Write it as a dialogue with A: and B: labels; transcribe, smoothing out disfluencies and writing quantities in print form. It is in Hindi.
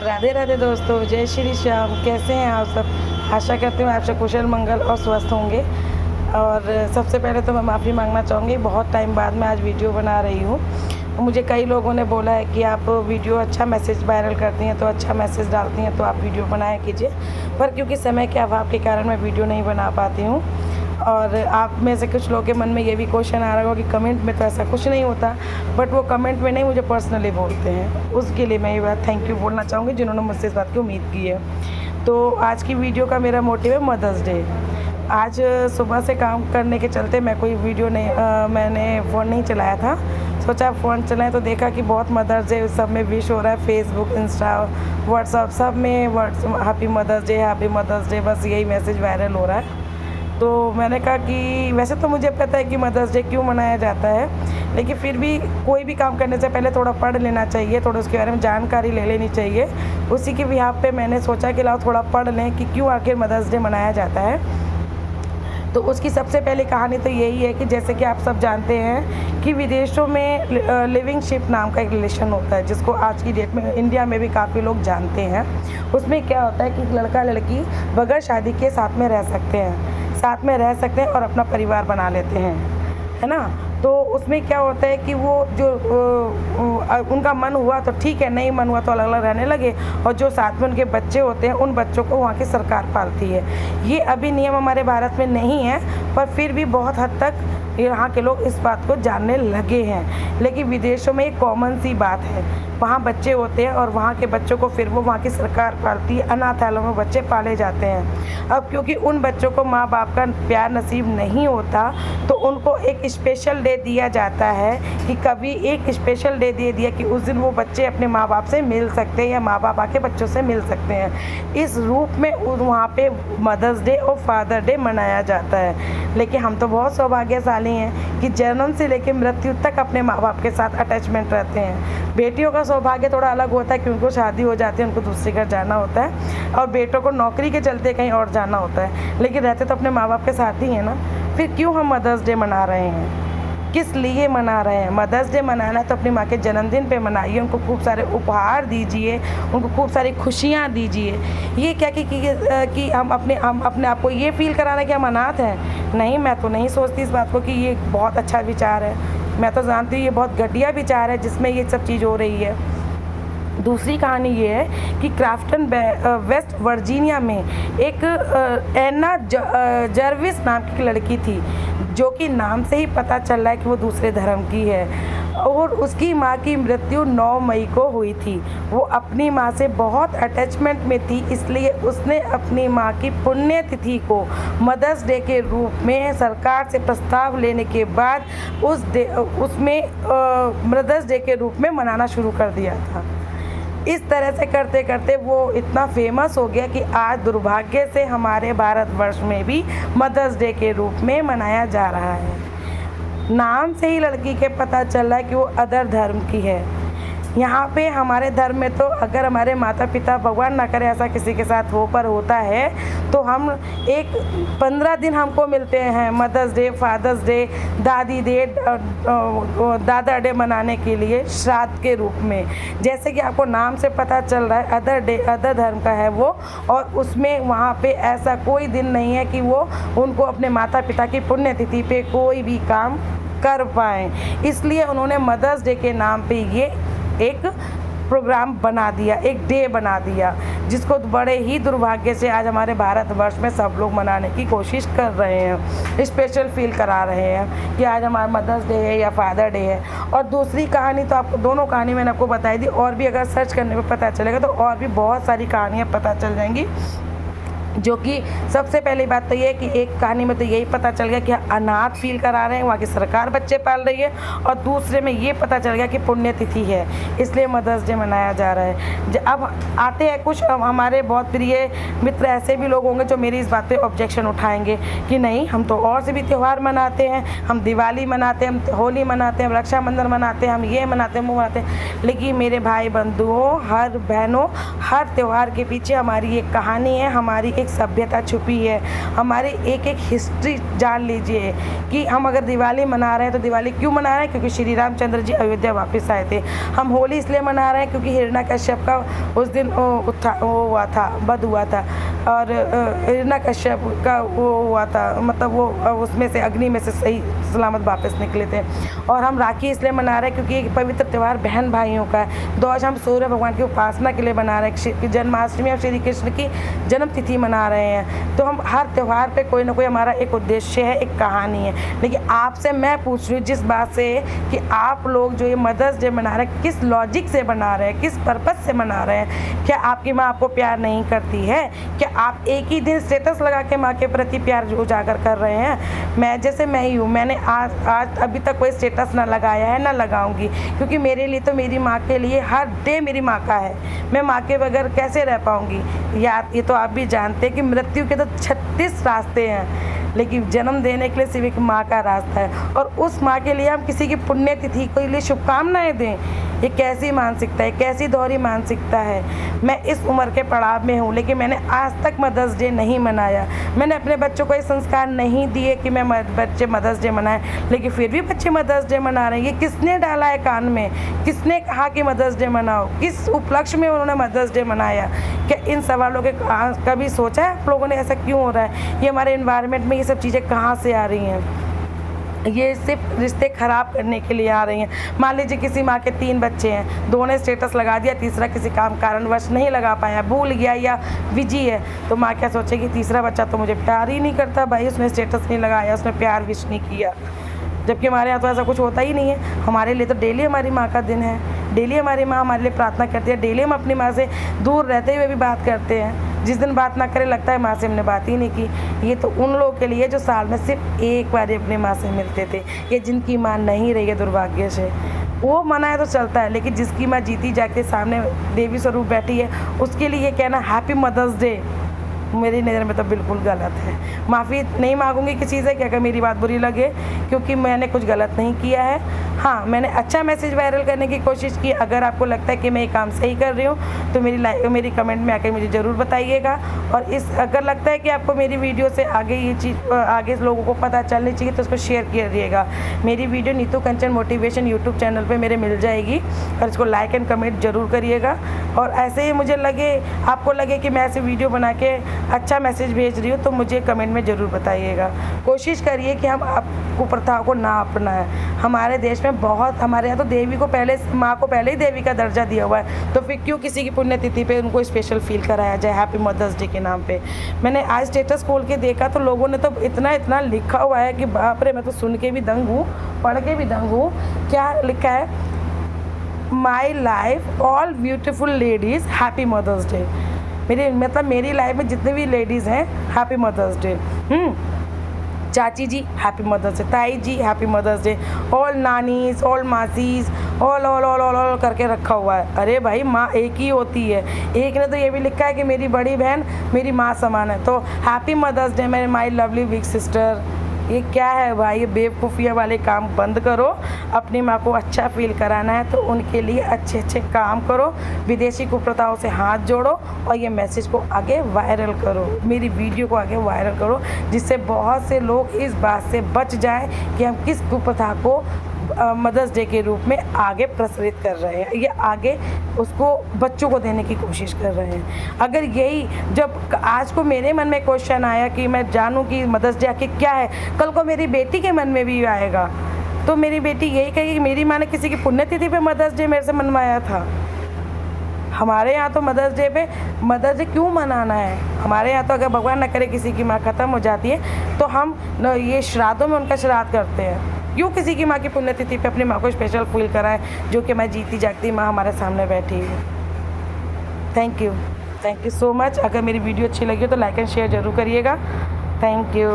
A: राधे राधे दोस्तों, जय श्री श्याम। कैसे हैं आप सब? आशा करती हूँ आप सब कुशल मंगल और स्वस्थ होंगे। और सबसे पहले तो मैं माफ़ी मांगना चाहूँगी, बहुत टाइम बाद मैं आज वीडियो बना रही हूँ। मुझे कई लोगों ने बोला है कि आप वीडियो अच्छा मैसेज वायरल करती हैं, तो अच्छा मैसेज डालती हैं, तो आप वीडियो बनाया कीजिए। पर क्योंकि समय के अभाव के कारण मैं वीडियो नहीं बना पाती हूँ। और आप में से कुछ लोगों के मन में ये भी क्वेश्चन आ रहा होगा कि कमेंट में तो ऐसा कुछ नहीं होता, बट वो कमेंट में नहीं, मुझे पर्सनली बोलते हैं। उसके लिए मैं ये बात थैंक यू बोलना चाहूँगी जिन्होंने मुझसे इस बात की उम्मीद की है। तो आज की वीडियो का मेरा मोटिव है मदर्स डे। आज सुबह से काम करने के चलते मैं कोई वीडियो नहीं मैंने फ़ोन नहीं चलाया था। सोचा फ़ोन चलाएं तो देखा कि बहुत मदर्स डे सब में विश हो रहा है, फेसबुक, इंस्टा, व्हाट्सअप सब में हैप्पी मदर्स डे, बस यही मैसेज वायरल हो रहा है। तो मैंने कहा कि वैसे तो मुझे पता है कि मदर्स डे क्यों मनाया जाता है, लेकिन फिर भी कोई भी काम करने से पहले थोड़ा पढ़ लेना चाहिए, थोड़ा उसके बारे में जानकारी ले लेनी चाहिए। उसी के बिहाफ पे मैंने सोचा कि लाओ थोड़ा पढ़ लें कि क्यों आखिर मदर्स डे मनाया जाता है। तो उसकी सबसे पहली कहानी तो यही है कि जैसे कि आप सब जानते हैं कि विदेशों में लिविंग शिप नाम का एक रिलेशन होता है, जिसको आज की डेट में इंडिया में भी काफ़ी लोग जानते हैं। उसमें क्या होता है कि लड़का लड़की बगैर शादी के साथ में रह सकते हैं और अपना परिवार बना लेते हैं, है ना। तो उसमें क्या होता है कि वो जो उनका मन हुआ तो ठीक है, नहीं मन हुआ तो अलग अलग रहने लगे। और जो साथ में उनके बच्चे होते हैं, उन बच्चों को वहाँ की सरकार पालती है। ये अभी नियम हमारे भारत में नहीं है, पर फिर भी बहुत हद तक यहाँ के लोग इस बात को जानने लगे हैं। लेकिन विदेशों में एक कॉमन सी बात है, वहाँ बच्चे होते हैं और वहाँ के बच्चों को फिर वो वहाँ की सरकार पालती है। अनाथालयों में बच्चे पाले जाते हैं। अब क्योंकि उन बच्चों को माँ बाप का प्यार नसीब नहीं होता, तो उनको एक स्पेशल डे दिया जाता है कि कभी एक स्पेशल डे दे दिया कि उस दिन वो बच्चे अपने माँ बाप से मिल सकते हैं या माँ बाप आके बच्चों से मिल सकते हैं। इस रूप में वहाँ पे मदर्स डे और फादर डे मनाया जाता है। लेकिन हम तो बहुत सौभाग्यशाली हैं कि जन्म से लेकर मृत्यु तक अपने माँ बाप के साथ अटैचमेंट रहते हैं। बेटियों का सौभाग्य थोड़ा अलग होता है कि उनको शादी हो जाती है, उनको दूसरे घर जाना होता है, और बेटों को नौकरी के चलते कहीं और जाना होता है। लेकिन रहते तो अपने माँ बाप के साथ ही हैं ना। फिर क्यों हम मदर्स डे मना रहे हैं, किस लिए मना रहे हैं? मदर्स डे मनाना है तो अपनी माँ के जन्मदिन पे मनाइए, उनको खूब सारे उपहार दीजिए, उनको खूब सारी खुशियाँ दीजिए। ये क्या कि हम अपने आप को ये फील कराना कि हम अनाथ हैं? नहीं, मैं तो नहीं सोचती इस बात को कि ये बहुत अच्छा विचार है। मैं तो जानती हूँ ये बहुत घटिया विचार है जिसमें ये सब चीज़ हो रही है। दूसरी कहानी ये है कि क्राफ्टन वेस्ट वर्जीनिया में एक एना जर्विस नाम की लड़की थी, जो कि नाम से ही पता चल रहा है कि वो दूसरे धर्म की है। और उसकी माँ की मृत्यु 9 मई को हुई थी। वो अपनी माँ से बहुत अटैचमेंट में थी, इसलिए उसने अपनी माँ की पुण्यतिथि को मदर्स डे के रूप में सरकार से प्रस्ताव लेने के बाद उसमें मदर्स डे के रूप में मनाना शुरू कर दिया था। इस तरह से करते करते वो इतना फेमस हो गया कि आज दुर्भाग्य से हमारे भारतवर्ष में भी मदर्स डे के रूप में मनाया जा रहा है। नाम से ही लड़की के पता चल रहा है कि वो अदर धर्म की है। यहाँ पे हमारे धर्म में तो अगर हमारे माता पिता, भगवान ना करे ऐसा किसी के साथ होता है, तो हम 15 दिन हमको मिलते हैं मदर्स डे, फादर्स डे, दादी डे, दादा डे मनाने के लिए श्राद्ध के रूप में। जैसे कि आपको नाम से पता चल रहा है अदर डे, अदर धर्म का है वो, और उसमें वहाँ पे ऐसा कोई दिन नहीं है कि वो उनको अपने माता पिता की पुण्यतिथि पे कोई भी काम कर पाएँ। इसलिए उन्होंने मदर्स डे के नाम पे ये एक प्रोग्राम बना दिया, एक डे बना दिया, जिसको बड़े ही दुर्भाग्य से आज हमारे भारतवर्ष में सब लोग मनाने की कोशिश कर रहे हैं, स्पेशल फील करा रहे हैं कि आज हमारा मदर्स डे है या फादर डे है। और दूसरी कहानी तो आपको, दोनों कहानी मैंने आपको बताई दी, और भी अगर सर्च करने पर पता चलेगा तो और भी बहुत सारी कहानियाँ पता चल जाएंगी। जो कि सबसे पहली बात तो ये है कि एक कहानी में तो यही पता चल गया कि अनाथ फील करा रहे हैं, वहाँ की सरकार बच्चे पाल रही है, और दूसरे में ये पता चल गया कि पुण्यतिथि है, इसलिए मदर्स डे मनाया जा रहा है। अब आते हैं कुछ हमारे बहुत प्रिय मित्र, ऐसे भी लोग होंगे जो मेरी इस बात पे ऑब्जेक्शन उठाएंगे कि नहीं, हम तो और से भी त्यौहार मनाते हैं, हम दिवाली मनाते हैं, हम होली मनाते हैं, रक्षाबंधन मनाते हैं, हम ये मनाते हैं, वो मनाते हैं। लेकिन मेरे भाई बंधुओं, हर बहनों, हर त्यौहार के पीछे हमारी एक कहानी है, हमारी एक सभ्यता छुपी है, हमारी एक एक हिस्ट्री जान लीजिए कि हम अगर दिवाली मना रहे हैं तो दिवाली क्यों मना रहे हैं? क्योंकि श्री रामचंद्र जी अयोध्या वापस आए थे। हम होली इसलिए मना रहे हैं क्योंकि हिरण्यकश्यप का उस दिन वो हुआ था, वध हुआ था, और हिरण्यकश्यप का वो हुआ था, मतलब वो उसमें से अग्नि में से सही सलामत वापस निकले थे। और हम राखी इसलिए मना रहे हैं क्योंकि एक पवित्र त्यौहार बहन भाइयों का है। तो आज हम सूर्य भगवान की उपासना के लिए मना रहे हैं, जन्माष्टमी और श्री कृष्ण की जन्म तिथि मना रहे हैं। तो हम हर त्यौहार पे कोई ना कोई हमारा एक उद्देश्य है, एक कहानी है। लेकिन आपसे मैं पूछ रही हूँ जिस बात से कि आप लोग जो ये मदर्स डे मना रहे हैं, किस लॉजिक से मना रहे हैं, किस पर्पज़ से मना रहे हैं? क्या आपकी माँ आपको प्यार नहीं करती है? क्या आप एक ही दिन स्टेटस लगा के माँ के प्रति प्यार उजागर कर रहे हैं? मैं जैसे मैं ही हूँ, मैंने आज अभी तक कोई स्टेटस ना लगाया है, ना लगाऊंगी, क्योंकि मेरे लिए तो मेरी माँ के लिए हर डे मेरी माँ का है। मैं माँ के बगैर कैसे रह पाऊंगी? यार ये तो आप भी जानते हैं कि मृत्यु के तो 36 रास्ते हैं, लेकिन जन्म देने के लिए सिर्फ एक माँ का रास्ता है। और उस माँ के लिए हम किसी की पुण्यतिथि के लिए शुभकामनाएं दें, ये कैसी मानसिकता है, कैसी दोहरी मानसिकता है? मैं इस उम्र के पड़ाव में हूँ, लेकिन मैंने आज तक मदर्स डे नहीं मनाया। मैंने अपने बच्चों को ये संस्कार नहीं दिए कि मैं बच्चे मदर्स डे मनाएं, लेकिन फिर भी बच्चे मदर्स डे मना रहे हैं। ये किसने डाला है कान में? किसने कहा कि मदर्स डे मनाओ? किस उपलक्ष्य में उन्होंने मदर्स डे मनाया? क्या इन सवालों के कभी सोचा है आप लोगों ने ऐसा क्यों हो रहा है? ये हमारे एनवायरनमेंट में ये सब चीज़ें कहाँ से आ रही हैं? ये सिर्फ रिश्ते ख़राब करने के लिए आ रही हैं। मान लीजिए किसी माँ के 3 बच्चे हैं, 2 ने स्टेटस लगा दिया, तीसरा किसी कारणवश नहीं लगा पाया, भूल गया या बिजी है, तो माँ क्या सोचेगी? तीसरा बच्चा तो मुझे प्यार ही नहीं करता, भाई उसने स्टेटस नहीं लगाया, उसने प्यार विश नहीं किया। जबकि हमारे यहाँ तो ऐसा कुछ होता ही नहीं है। हमारे लिए तो डेली हमारी माँ का दिन है, डेली हमारी माँ हमारे लिए प्रार्थना करती है, डेली हम अपनी माँ से दूर रहते हुए भी बात करते हैं। जिस दिन बात ना करें लगता है माँ से हमने बात ही नहीं की। ये तो उन लोगों के लिए जो साल में सिर्फ एक बार अपनी माँ से मिलते थे, ये जिनकी माँ नहीं रही है दुर्भाग्य से, वो मनाए तो चलता है। लेकिन जिसकी माँ जीती जाके सामने देवी स्वरूप बैठी है, उसके लिए ये कहना हैप्पी मदर्स डे मेरी नज़र में तो बिल्कुल गलत है। माफ़ी नहीं मांगूंगी किसी से कि अगर मेरी बात बुरी लगे, क्योंकि मैंने कुछ गलत नहीं किया है। हाँ, मैंने अच्छा मैसेज वायरल करने की कोशिश की। अगर आपको लगता है कि मैं ये काम सही कर रही हूँ तो मेरी कमेंट में आकर मुझे ज़रूर बताइएगा। और अगर लगता है कि आपको मेरी वीडियो से आगे ये चीज़ आगे लोगों को पता चलनी चाहिए तो उसको शेयर कीजिएगा। मेरी वीडियो नीतू कंचन मोटिवेशन यूट्यूब चैनल पर मेरे मिल जाएगी, और इसको लाइक एंड कमेंट ज़रूर करिएगा। और ऐसे ही मुझे आपको लगे कि मैं ऐसे वीडियो बना के अच्छा मैसेज भेज रही हूँ तो मुझे कमेंट में ज़रूर बताइएगा। कोशिश करिए कि हम कुप्रथाओं को ना अपनाएं। हमारे देश में हमारे यहाँ तो देवी को माँ को पहले ही देवी का दर्जा दिया हुआ है, तो फिर क्यों किसी की पुण्यतिथि पे उनको स्पेशल फील कराया जाए हैप्पी मदर्स डे के नाम पे? मैंने आज स्टेटस खोल के देखा तो लोगों ने तो इतना लिखा हुआ है कि बाप रे, मैं तो सुन के भी दंग हूँ, पढ़ के भी दंग हूँ। क्या लिखा है? My life all beautiful ladies happy mother's day. मेरी लाइफ में जितने भी लेडीज़ हैं हैप्पी मदर्स डे। चाची जी हैप्पी मदर्स डे, ताई जी हैप्पी मदर्स डे, ऑल नानीज, ऑल मासीज, all all all all all करके रखा हुआ है। अरे भाई, माँ एक ही होती है। एक ने तो ये भी लिखा है कि मेरी बड़ी बहन मेरी माँ समान है। तो हैप्पी मदर्स डे मेरे माई लवली बिग सिस्टर। ये क्या है भाई? ये बेवकूफ़िया वाले काम बंद करो। अपनी माँ को अच्छा फील कराना है तो उनके लिए अच्छे अच्छे काम करो, विदेशी कुप्रथाओं से हाथ जोड़ो, और ये मैसेज को आगे वायरल करो, मेरी वीडियो को आगे वायरल करो, जिससे बहुत से लोग इस बात से बच जाएं कि हम किस कुप्रथा को मदर्स डे के रूप में आगे प्रसारित कर रहे हैं, या आगे उसको बच्चों को देने की कोशिश कर रहे हैं। अगर यही जब आज को मेरे मन में क्वेश्चन आया कि मैं जानूं कि मदर्स डे आखिर क्या है, कल को मेरी बेटी के मन में भी आएगा, तो मेरी बेटी यही कहेगी कि मेरी माँ ने किसी की पुण्यतिथि पे मदर्स डे मेरे से मनवाया था। हमारे यहाँ तो मदर्स डे क्यों मनाना है? हमारे यहाँ तो अगर भगवान न करे किसी की माँ ख़त्म हो जाती है तो हम ये श्राद्धों में उनका श्राद्ध करते हैं। क्यों किसी की माँ की पुण्यतिथि पे अपनी माँ को स्पेशल फील कराएं, जो कि मैं जीती जागती माँ हमारे सामने बैठी है। Thank you so much. अगर मेरी वीडियो अच्छी लगी हो तो लाइक एंड शेयर ज़रूर करिएगा। Thank you.